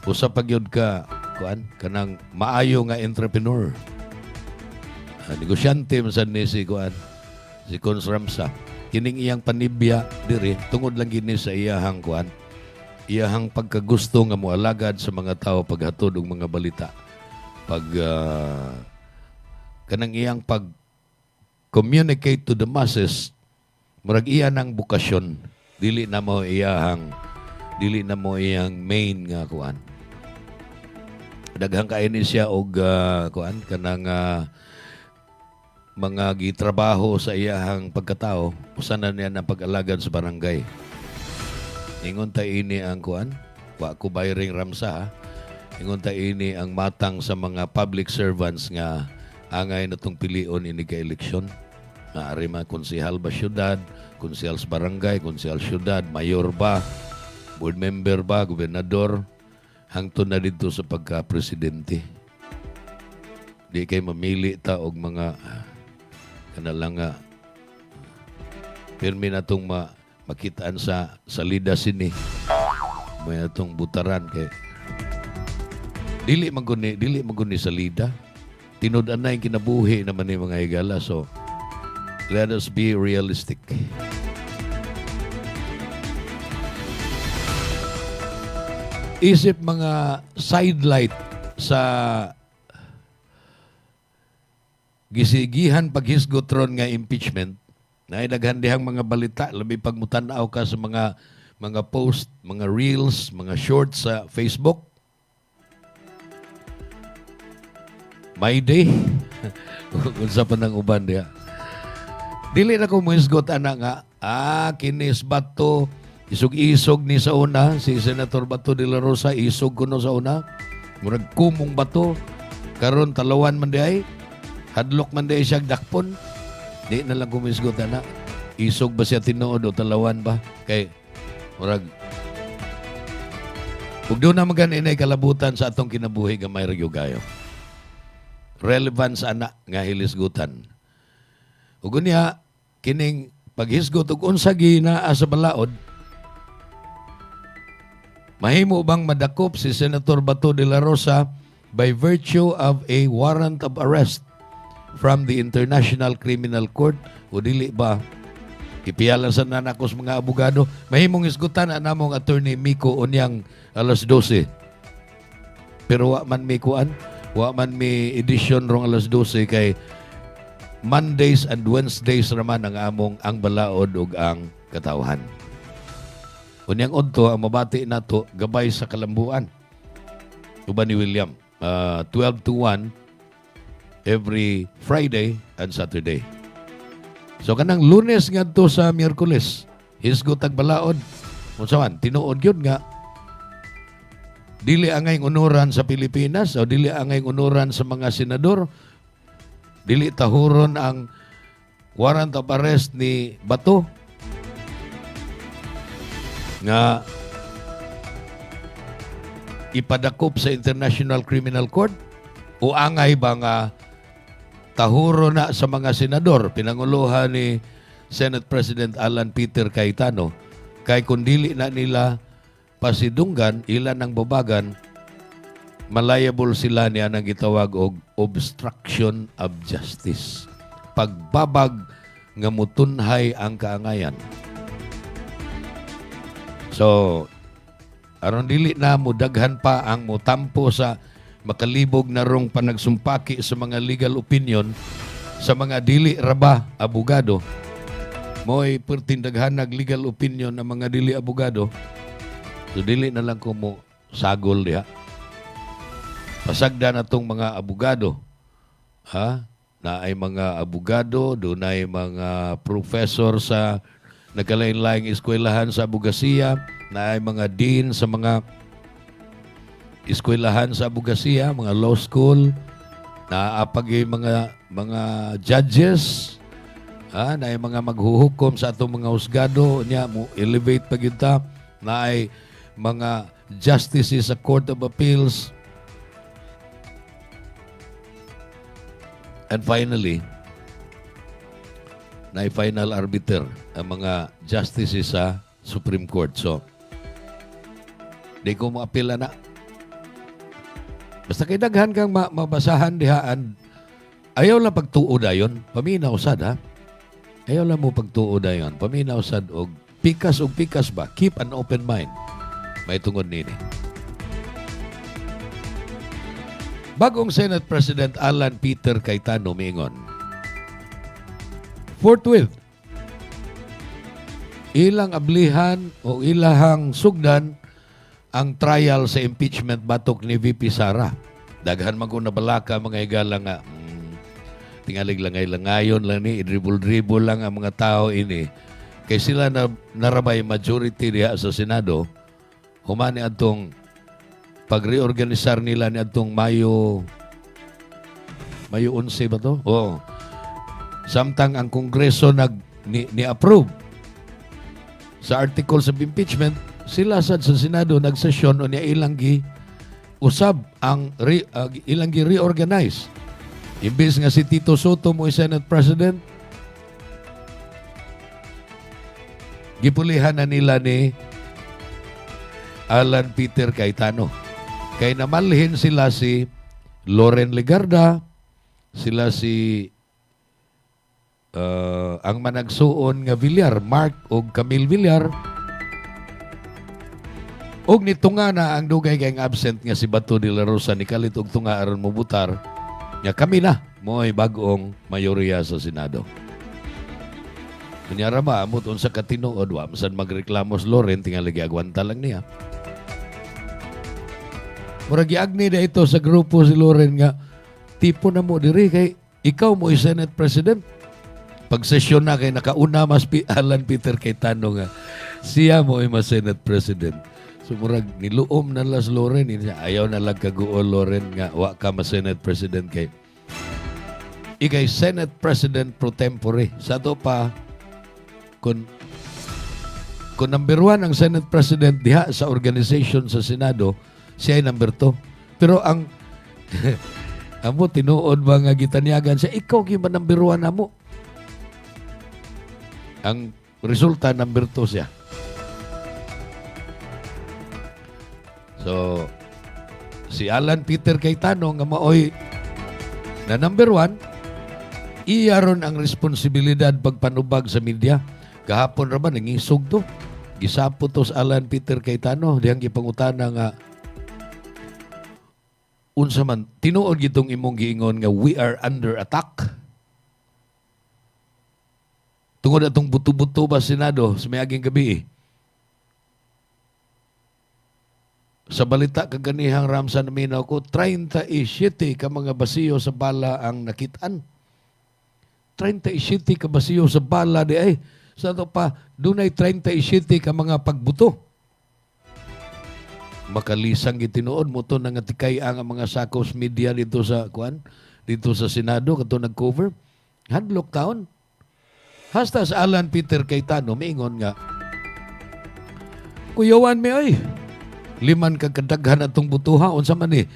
usa pagyod ka, kanang maayo nga entrepreneur. Negosyante masan ni si Cons Ramsa. Kining iyang panibya diri tungod lang gini sa iyahang iyahang pagkagusto nga moalagad sa mga tao paghatod og mga balita. Kanang iyang pag communicate to the masses, murag iya nang bukasyon, dili na mo iyang main nga daghang kaini siya og kanang mga gitrabaho sa iyahang pagkatao, usa na niya ng pag-alagad sa barangay. Ingon ta ini ang wa ko bayring Ramsa ha. Ingon ta ini ang matang sa mga public servants nga angay natong pilion ini ka eleksyon. Naari man konsehal ba syudad, konsehal sa barangay, konsehal syudad, mayor ba, board member ba, gobernador, hangtod na dito sa pagka-presidente. Di kay mamili ta og mga kanalang pirmi na itong makitaan sa salida sini. May itong butaran kay dili maguni salida. Tinudan na yung kinabuhi naman yung mga higala. So, let us be realistic. Isip mga sidelight sa gisigihan paghisgot ron nga impeachment, na naghandihang mga balita, labi pagmutanaw ka sa mga post, mga reels, mga shorts sa Facebook. My day. Unsa pa ng uban diya. Dili na ko muhisgot ana nga, kinis Bato, isog-isog ni sa una, si Senator Bato de la Rosa, isog ko no sa una, murag kumong Bato, karon talawan man di ay, hadlok man di siya dakpon, di na lang kumisgot na. Isog ba siya tinuod o talawan ba? Kay, murag, huwag doon na maganinay kalabutan sa atong kinabuhi gamay ragyo gayo. Relevance anak nga hilisgutan. Huwag niya, kining paghisgot og unsa ginaa sa balaod, mahimo bang madakop si Senator Bato de la Rosa by virtue of a warrant of arrest from the International Criminal Court o dili ba? Ipiyalan sa nanakos mga abogado. Mahimong isgutan na namong attorney Miko unyang alas 12. Pero wa man may kuan, wa man may edition rong alas 12 kay Mondays and Wednesdays raman ang among ang balaod ug ang katawhan. Unyang odto ang mabati nato gabay sa kalambuan. Uban ni William, 12 to 1 every Friday and Saturday. So kanang Lunes ngadto sa Miyerkules, hisgot ag balaod. Unsa man tinuod gyud nga dili angay unuran sa Pilipinas o dili angay unuran sa mga senador, dili tahuron ang warrant of arrest ni Bato nga ipadakop sa International Criminal Court o angay ba nga tahuro na sa mga senador pinanguluhan ni Senate President Alan Peter Cayetano kay kung dili na nila pasidunggan ilan ang babagan malayable sila niya nang gitawag og obstruction of justice, pagbabag nga mutunhay ang kaangayan. So aron dili na mudaghan pa ang mutampo sa makalibog na rong panagsumpaki sa mga legal opinion sa mga dili raba abogado. Mo'y pertindaghan nag legal opinion ng mga dili abogado. So dili na lang ko mo sagol diha. Pasagda na tong mga abogado. Ha? Na ay mga abogado, doon ay mga professor sa nagkalain-laing eskwelahan sa abogasiya, na ay mga dean sa mga eskwelahan sa abogasiya, mga law school, naapag mga judges, na ay mga maghuhukom sa atong mga husgado, niya mo elevate pag yun ta, na ay mga justices sa Court of Appeals. And finally, na ay final arbiter ang mga justices sa Supreme Court. So, di ko mo-apila na. Basta kay daghan kang mabasahan dihaan, ayaw lang pagtuod ayon, paminaw sad ha. Ayaw lang mo pagtuod ayon, paminaw sad og pikas ba, keep an open mind. May tungod nini. Bagong Senate President Alan Peter Cayetano miingon, forthwith, ilang ablihan o ilahang sugdan ang trial sa impeachment batok ni VP Sara. Daghan man ko nabalaka mga higala nga tingalig langay-langayon lang ni, dribble-dribble lang ang mga tao ini. Kay sila na narabay majority diha sa Senado, humani atong pag-reorganisar nila ni atong Mayo 11 ba to? Oo. Samtang ang Kongreso ni-approve sa articles of impeachment, sila sad sa Senado nagsesyon o niya ilanggi usab ang ilanggi reorganize. Imbis nga si Tito Soto mo Senate President, gipulihan na nila ni Alan Peter Cayetano. Kay namalhin sila si Loren Legarda, sila si ang managsuon nga Villar, Mark o Camille Villar, og nitunga na ang dugay kayong absent nga si Bato de la Rosa ni kalit og tunga aron mobutar nga kami na mo'y bagong mayorya sa Senado. Kunyara ba, amot unsa ka tinuod, wa masan magreklamos Loren, tingalagi agwanta lang niya. Murag giagni na ito sa grupo si Loren nga, tipo na mo diri kay ikaw mo Senate President. Pag-sesyon na kay nakauna mas Alan Peter Cayetano nga, siya mo mas Senate President. So murag niluom na las Loren, ayaw na lang kaguol Loren nga, wa ka mas Senate President kay ikay Senate President pro tempore. Sa to pa, kung number 1 ang Senate President diha sa organization sa Senado, siya ay number 2. Pero ang amo tinuod ba nga gitanyagan siya, ikaw gi ba number 1 amo? Ang resulta, number 2 siya. So, si Alan Peter Cayetano nga maoy na number 1, iya ron ang responsibilidad pagpanubag sa media. Kahapon ra ba nangisog to? Gisapo to sa Alan Peter Cayetano diyang gipangutana nga unsa man tinuod gitong imong giingon nga we are under attack. Tungod atong buto-buto ba Senado sa mayaging gabi Sa balita kaganihang Ramsan Minaw ko, 37 ka mga basiyo sa bala ang nakitaan. 37 ka basiyo sa bala di ay. Sa ito pa, dunay 37 ka mga pagbuto. Makalisang gitinuod mo to nga tikay ang mga sakos media dito sa dito sa Senado kato nag-cover. Hadlok taon. Hasta sa Alan Peter Cayetano maingon nga kuyawan mi oy. 5 kagkadaghan atong butuha unsa man ni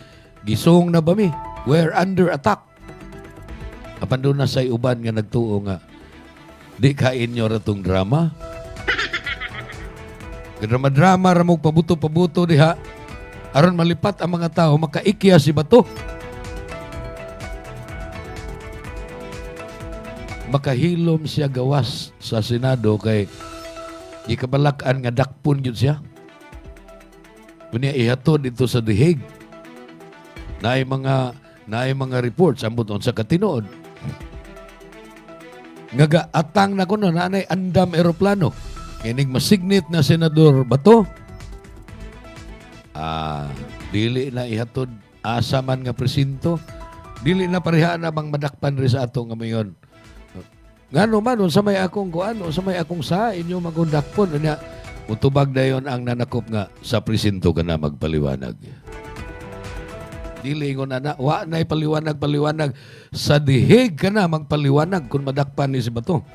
gisong na ba mi? We're under attack. Apan doon na say uban nga nagtuo nga di kain nyo ratong drama. Drama-drama ramog pabuto-pabuto diha aron malipat ang mga tao makaikya si bato. Makahilom siya gawas sa Senado kay gikabalakan nga dakpon yun siya. Kunya ihatod dito sa The Hague. Naay mga reports ambot sa katinuod. Nga atang na kuno nanay andam eroplano. Kining masignit na Senador Bato. Dili na ihatod asa man nga presinto. Dili na pareha na bang madakpan ri sa ato nga mayon. Ngano man sa may akong kuan, sa may akong sa inyo magundakpon unya utubag dayon ang nanakop nga sa presinto ka na magpaliwanag. Dili ingon na wa nay paliwanag sa dihig ka na magpaliwanag kung madakpan ni si Bato.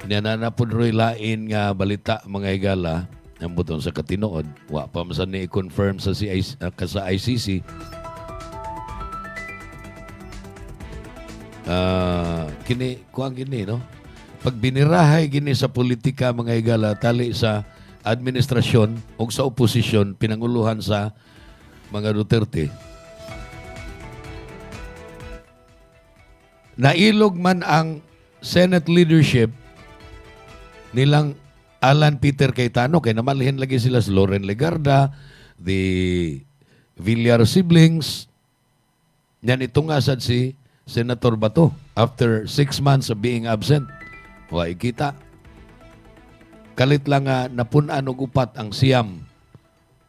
Nananapod ro'y lain nga balita mga higala ang buton sa katinood. Wa pa masan ni i-confirm sa ICC. Kuang gini, no? Pag binirahay gini sa politika mga higala, tali sa administrasyon o sa oposisyon, pinanguluhan sa mga Duterte, nailog man ang Senate leadership nilang Alan Peter Cayetano, kaya namalhin lagi sila si Loren Legarda, the Villar siblings. Yan itong asad si Senator Bato after 6 months of being absent. Wa ikita. Kalit lang nga napunan og upat ang siyam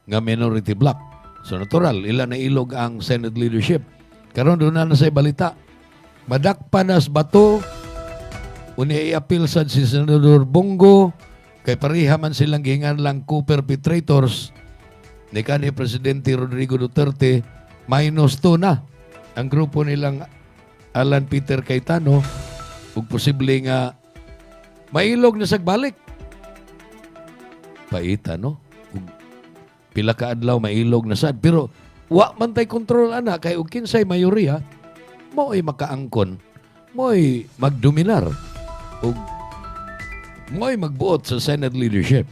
nga minority bloc. So natural, ilan na ilog ang Senate leadership. Karon doon na sa balita. Madakpanas Bato, unya i-appeal sad si Senador Bongo, kay pareha man silang gihingan lang co-perpetrators ni kanhi Presidente Rodrigo Duterte, -2 na ang grupo nilang Alan Peter Cayetano ug posible nga mailog na sagbalik. Paita, no? Ug pila ka adlaw mailog na sad, pero wa man tay kontrol ana kay ug kinsay mayoriya mo'y makaangkon, mo'y magdominar ug mo'y magbuot sa Senate leadership.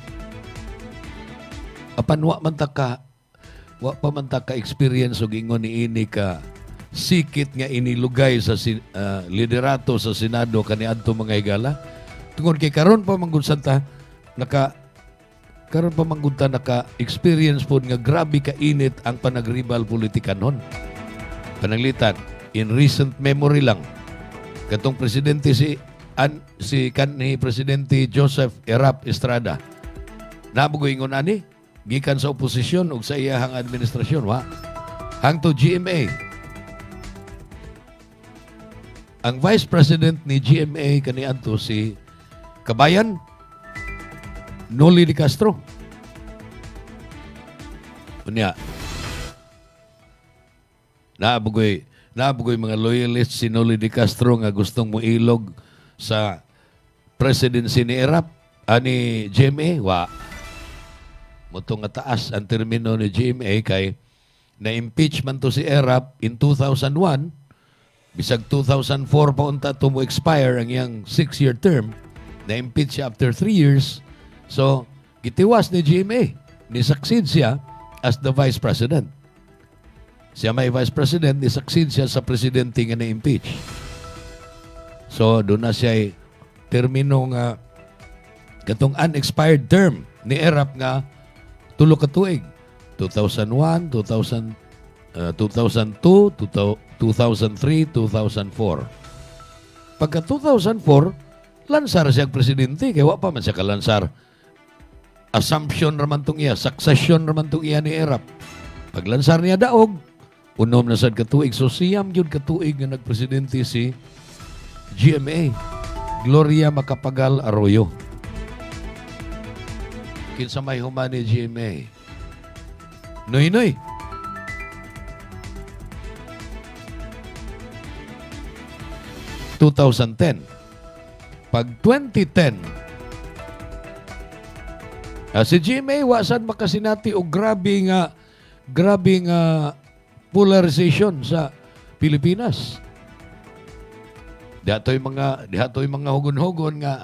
Apan wa pa man ta ka experience ug ingon niini ka sikit nga inilugay sa liderato sa Senado kaniadto mga higala. Tungod kay karon pa manggud naka-experience po nga grabe ka init ang panagribal politikanon. Pananglitan, in recent memory lang, katong presidente si kanhi Presidente Joseph Erap Estrada. Nabugoy ingon ani, gikan sa oposisyon ug sa iyahang administrasyon, wa? Hangtod GMA. Ang Vice President ni GMA kaniadto si Kabayan Noli de Castro. Unya, naabugoy mga loyalists si Noli de Castro nga gustong moilog sa presidency ni Erap, ani GMA, wa. Mutong nga taas ang termino ni GMA kay na-impeach man to si Erap in 2001 Bisag 2004 pa unta to mo expire ang iyang 6-year term, na-impeach siya after 3 years. So, gitiwas ni GMA. Ni-succeed siya as the Vice President. Siya may Vice President, ni-succeed siya sa presidente nga na-impeach. So, doon na siya termino nga katong unexpired term ni ERAP nga tulo ka tuig. 2001, 2002, 2003, 2004. Pagka 2004, lansar siya presidente. Kaya wa pa man siya kalansar. Assumption raman tong iya. Succession raman tong iya ni ERAP. Pag lansar niya daog, unom na sad katuig. So siyam yun katuig nga nagpresidente si GMA. Gloria Macapagal Arroyo. Kinsa may human ni GMA. Noy-noy. Pag 2010, si GMA wasad makasinati og grabe nga polarization sa Pilipinas. Datoy mga hugon-hugon nga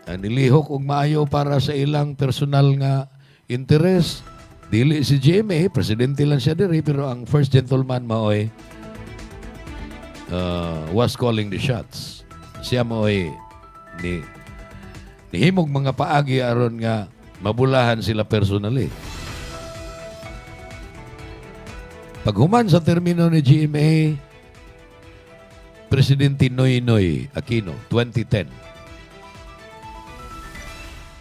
nilihok og maayo para sa ilang personal nga interes. Dili si GMA, presidente lang siya diri, pero ang first gentleman maoy was calling the shots. Siya maoy nihimog mga paagi aron nga mabulahan sila personally. Paghuman sa termino ni GMA, Presidente Noynoy Aquino, 2010.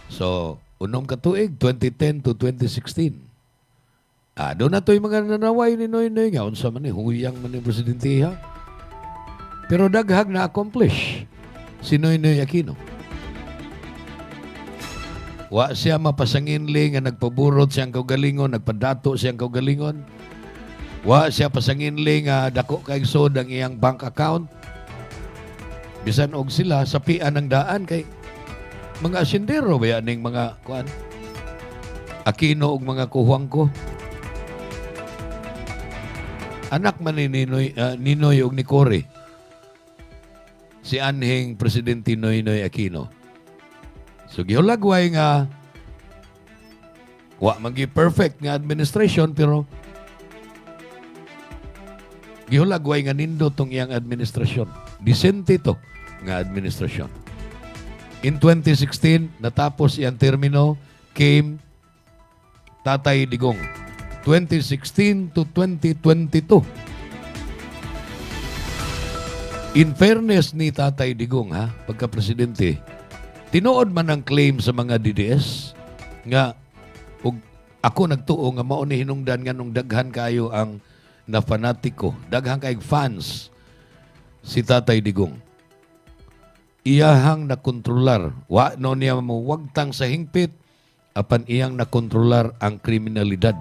So, unom ka tuig, 2010 to 2016. Doon na ito yung mga nanaway ni Noynoy nga. Unsa man huyang man yung presidente ha. Pero daghag na-accomplish si Noynoy Aquino. Wa siya mapasanginli nga nagpaburot siyang kaugalingon, nagpadato siyang kaugalingon. Wa siya pasanginli nga dako kay sod ang iyang bank account. Bisan og sila sa pian ng daan kay mga asyendero ba yan mga kuan? Aquino og mga kuhuang ko. Anak man ni Ninoy og ni Cory. Si anhing Presidente Noynoy Aquino. So gihulagway nga wa magi perfect nga administration pero gihulagway nga nindo tong iyang administrasyon. Disente to nga administrasyon. In 2016, natapos iyang termino, came Tatay Digong. 2016 to 2022. In fairness ni Tatay Digong, pagka-presidente, tinuod man ang claim sa mga DDS nga ako nagtuo nga mao ni hinungdan nga nung daghan kayo ang na fanatiko, daghan kay fans si Tatay Digong. Iyahang nakontrolar, wa no niya mawagtang sa hingpit apan iyang nakontrolar ang kriminalidad.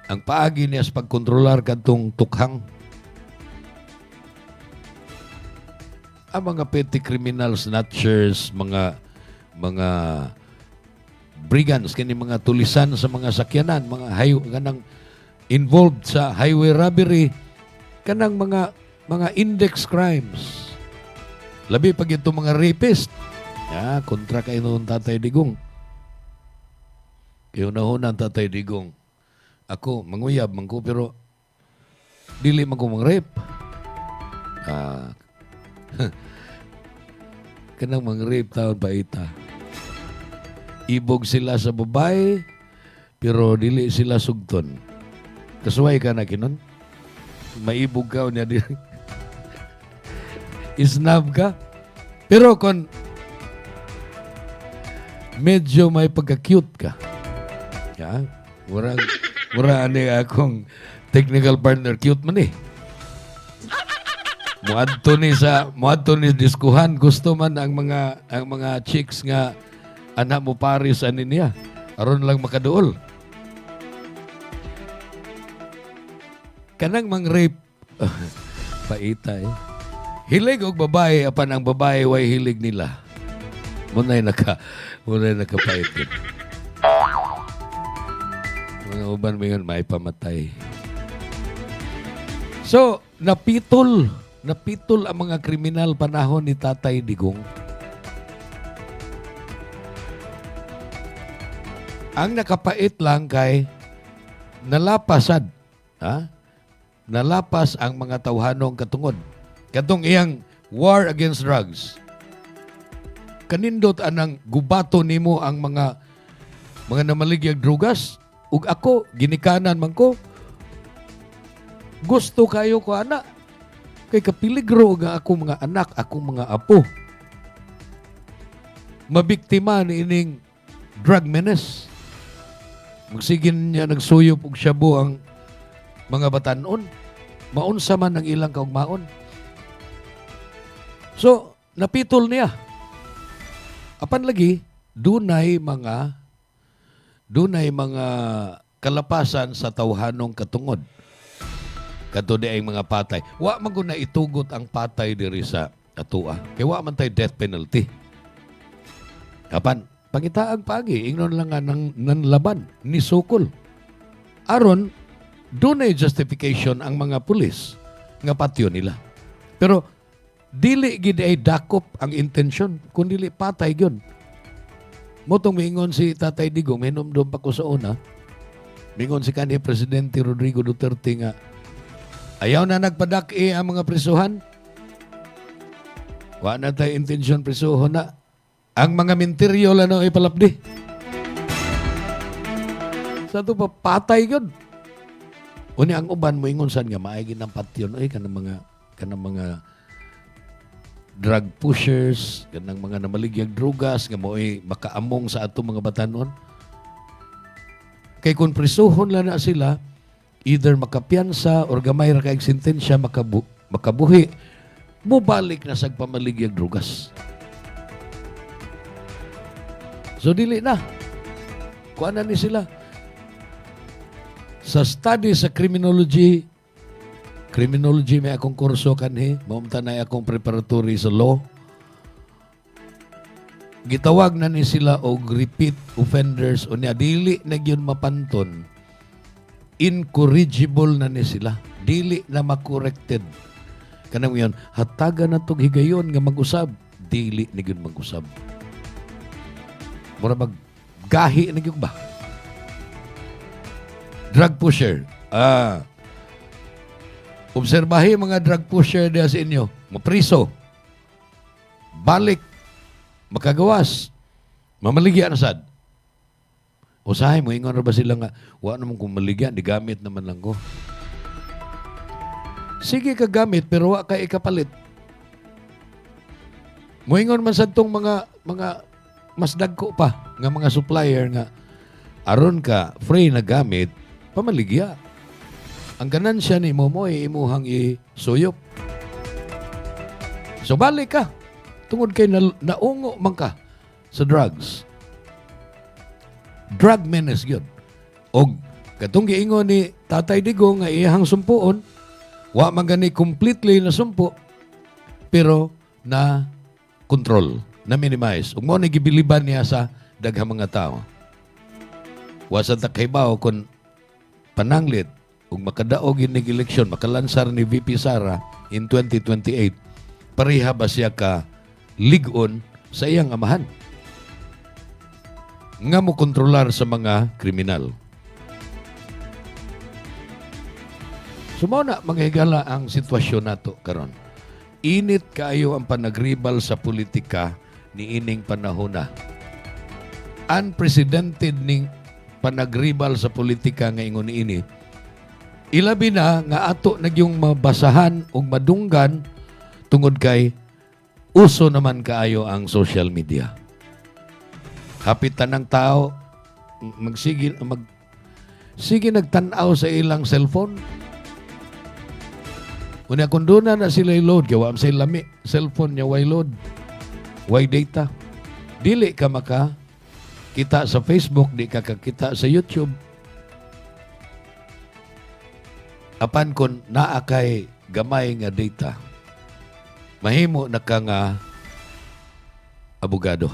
Ang paagi niya sa pagkontrolar kadtong tukhang. Ang mga petty criminal snatchers, mga brigands, kini mga tulisan sa mga sakyanan, mga kanang involved sa highway robbery, kanang mga index crimes. Labi pag ito mga rapist. Kontra kayo noon Tatay Digong. Kayo nahunan Tatay Digong. Ako, manguyab man ko, pero dili man ko mang-rape. Kanang mang-rape taon pa ita. Ibog sila sa babae, pero dili sila sugton. Kasuway ka na kinon? Maibog ka o niya dili. Isnab ka. Pero kung medyo may pagka-cute ka, mura ani akong technical partner, cute man Muadto ni diskuhan, gusto man ang mga chicks nga anak mo paris ani niya. Aron lang makaduol. Kanang mang-rape. Paita Hilig og babae, apan ang babae way hilig nila. Munay nakapait yun. Mga uban mo yun, may pamatay. So, napitol ang mga kriminal panahon ni Tatay Digong. Ang nakapait lang kay nalapasad, nalapas ang mga tawhanong katungod. Katong iyang war against drugs. Kanindot anang gubato nimo ang mga namaligyag drugas, ug ako ginikanan man ko. Gusto kayo ko anak. Kay kapiligro nga akong mga anak, akong mga apo. Mabiktima ni ining drug menace. Magsigin niya nagsuyop og shabu ang mga batanon. Maunsa man ang ilang kaugmaon. So, napitol niya. Apan lagi, dunay mga kalapasan sa tawhanong katungod. Kadto di ay mga patay. Wa man gud na itugot ang patay diri sa atua. Kay wa man tay death penalty. Apan pangitaag pagi, ingnon lang nga ng laban ni Sukol. Aron, dunay justification ang mga pulis nga patyo nila. Pero, dili gid ay dakop ang intensyon, kung dili patay yun. Motong mingon si Tatay Digong, minumdum pa ko sa una, mingon si kanhi Presidente Rodrigo Duterte nga, ayaw na nagpadaki ang mga prisuhan. Wa na tayo intensyon prisuhon na. Ang mga minteryo lang ay palapdi. Sa ito pa, patay yun. Uni ang uban mo ingon saan nga, maigin ng patyon, ay kanang mga drug pushers, kanang mga namaligyag drugas, nga mo ay makaamong sa ato mga batanon. Kay kung prisuhon lang na sila, either makapiansa or gamay ra kaig sentensya, makabuhi, mubalik na sa pamaligyag drugas. So, dili na. Kuha na ni sila. Sa study sa criminology may akong kurso kanhi, maumta na akong preparatory sa law. Gitawag na ni sila og repeat offenders o niya, dili na yun mapanton. Incorrigible na ni sila. Dili na makorrected. Kanang yun, hataga na itong higayon nga mag-usab. Dili na yun mag-usab. Mura mag-gahi na yun ba? Drug pusher. Obserbahi mga drug pusher diya sa inyo. Mapriso. Balik. Makagawas. Mamaligya na sad. Usahay mo, ingon na ba sila nga, wala naman kung maligya, digamit naman lang ko. Sige ka gamit, pero wala ka ikapalit. Moingon man sa itong mga mas dagko pa nga mga supplier nga aron ka free na gamit, pamaligya. Ang ganansya ni mo ay imuhang isuyop. So balik ka. Tungod kay naungo man ka sa drugs. Drug menace yun. O katong giingon ni Tatay Digong nga iyahang sumpuon, wa man gani completely na sumpo, pero na control, na minimize. Ug mo ni gibiliban niya sa daghang mga tao. Wa sa takaybaw kun pananglit ug makadaog inig eleksyon, makalansar ni VP Sara in 2028, pareha ba siya ka ligon sa iyang amahan nga mo kontrolar sa mga kriminal. Sumuna mga higala ang sitwasyon nato karon. Init kaayo ang panagribal sa politika ni ining panahona. Unprecedented ning panagribal sa politika nga ingon ini. Ilabi na nga ato nagyong mabasahan ug madunggan tungod kay uso naman kaayo ang social media. Hapit tanang tao sige nagtan-aw sa ilang cellphone. Unya kung doon na sila load, gawa sa lami, cellphone niya way load, way data. Dili ka maka kita sa Facebook, di ka kakita sa YouTube. Apan kung naakay gamay nga data, mahimo na ka nga abogado.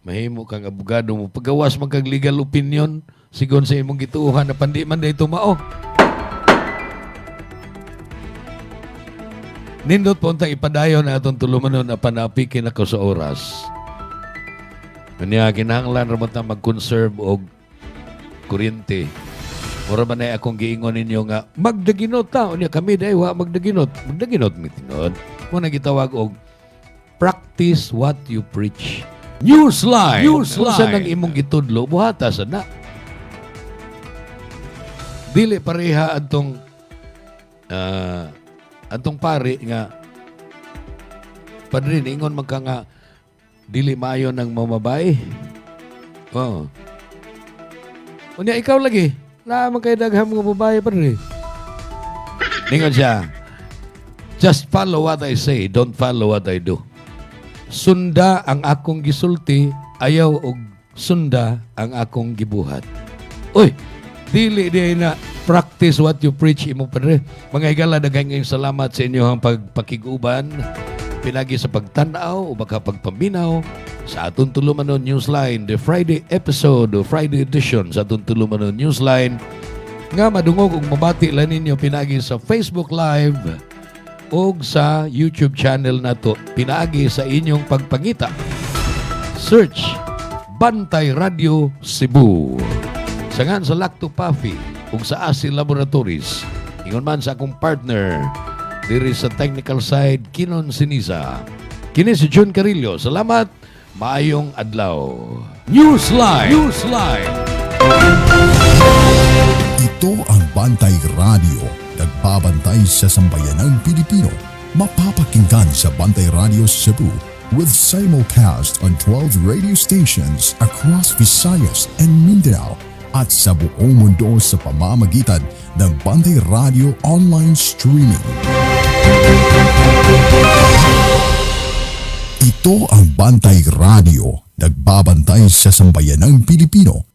Mahimo kang abogado mo. Pagawas magkag legal opinion, sigon sa imong gituuhan na pandi man day tumao. Nindot po untang ipadayon na atong tulumanon na panapikin ako sa oras. Kanya kinahanglan ra mo ta mag-conserve og kuryente. Mura man ay akong giingon ninyo nga magdaginot ta. Unya kami dai wa magdaginot. Magdaginot mitinod. Mo na gitawag og practice what you preach. Newsline. Unsa nang imong gitudlo buhata sa na. Dili pareha adtong atong pari nga padre ingon man ka nga dili maayo ng mamabay. Oh. Unya ikaw lagi, naman kay daghang mga babae padre. Ningon siya, just follow what I say, don't follow what I do. Sunda ang akong gisulti, ayaw og sunda ang akong gibuhat. Uy, dili di na practice what you preach imo padre. Mga higala daghang salamat sa inyong pagpakiguban pinagi sa pagtanaw o baka pagpaminaw sa atong tulumanon Newsline, the Friday episode o Friday edition sa atong tulumanon Newsline nga madungog og mabati lang ninyo pinagi sa Facebook Live o sa YouTube channel nato pinagi sa inyong pagpangita. Search Bantay Radio Cebu. Sangan sa Lacto Puffy ug sa Asil Laboratories. Ingon man sa akong partner diri sa technical side, Kinon Sinisa. Kini si Jun Carillo. Salamat. Maayong adlaw. Newsline. Ito ang Bantay Radio, nagbabantay sa sambayanang Pilipino. Mapapakinggan sa Bantay Radio Cebu with simulcast on 12 radio stations across Visayas and Mindanao at sa buong mundo sa pamamagitan ng Bantay Radio online streaming. Ito ang Bantay Radio, nagbabantay sa sambayanang Pilipino.